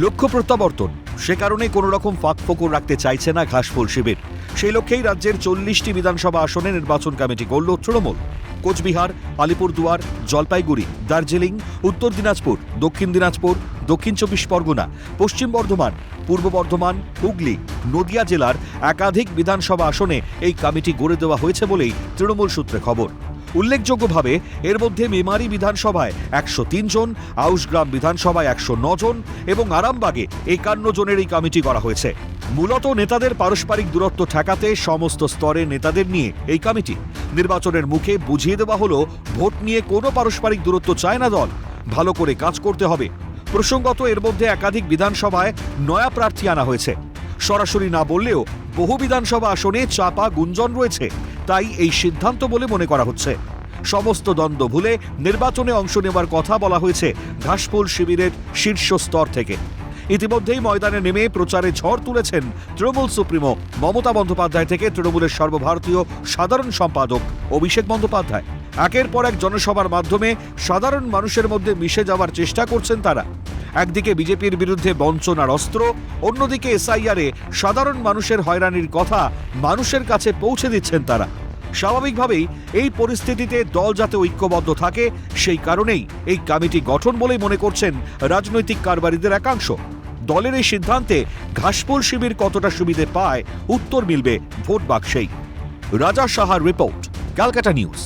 লক্ষ্য প্রত্যাবর্তন, সে কারণে কোনো রকম ফাঁক ফোকর রাখতে চাইছে না ঘাসফুল শিবির। সেই লক্ষ্যেই রাজ্যের 40টি বিধানসভা আসনে নির্বাচন কমিটি গড়ল তৃণমূল। কোচবিহার, আলিপুরদুয়ার, জলপাইগুড়ি, দার্জিলিং, উত্তর দিনাজপুর, দক্ষিণ দিনাজপুর, দক্ষিণ 24 পরগনা, পশ্চিম বর্ধমান, পূর্ব বর্ধমান, হুগলি, নদিয়া জেলার একাধিক বিধানসভা আসনে এই কমিটি গড়ে দেওয়া হয়েছে বলেই তৃণমূল সূত্রে খবর। উল্লেখযোগ্যভাবে এর মধ্যে মেমারি বিধানসভায় 103 জন, আউশগ্রাম বিধানসভায় 109 জন এবং আরামবাগে 51 জনের এই কমিটি করা হয়েছে। মূলত নেতাদের পারস্পরিক দূরত্ব ঠেকাতে সমস্ত স্তরের নেতাদের নিয়ে এই কমিটি। নির্বাচনের মুখে বুঝিয়ে দেওয়া হলো, ভোট নিয়ে কোনো পারস্পরিক দূরত্ব চায় না দল, ভালো করে কাজ করতে হবে। প্রসঙ্গত, এর মধ্যে একাধিক বিধানসভায় নয়া প্রার্থী আনা হয়েছে। সরাসরি না বললেও বহু বিধানসভা আসনে চাপা গুঞ্জন রয়েছে, তাই এই সিদ্ধান্ত বলে মনে করা হচ্ছে। সমস্ত দ্বন্দ্ব ভুলে নির্বাচনে অংশ নেওয়ার কথা বলা হয়েছে ঘাসফুল শিবিরের শীর্ষ স্তর থেকে। ইতিমধ্যেই ময়দানে নেমে প্রচারে ঝড় তুলেছেন তৃণমূল সুপ্রিমো মমতা বন্দ্যোপাধ্যায় থেকে তৃণমূলের সর্বভারতীয় সাধারণ সম্পাদক অভিষেক বন্দ্যোপাধ্যায়। একের পর এক জনসভার মাধ্যমে সাধারণ মানুষের মধ্যে মিশে যাওয়ার চেষ্টা করছেন তারা। একদিকে বিজেপির বিরুদ্ধে বঞ্চনার অস্ত্র, অন্যদিকে এসআইআরে সাধারণ মানুষের হয়রানির কথা মানুষের কাছে পৌঁছে দিচ্ছেন তারা। স্বাভাবিকভাবেই এই পরিস্থিতিতে দল যাতে ঐক্যবদ্ধ থাকে, সেই কারণেই এই কমিটি গঠন বলেই মনে করছেন রাজনৈতিক কারবারিদের একাংশ। দলের এই সিদ্ধান্তে ঘাসফুল শিবির কতটা সুবিধে পায়, উত্তর মিলবে ভোট বাক্সেই। রাজা সাহার রিপোর্ট, ক্যালকাটা নিউজ।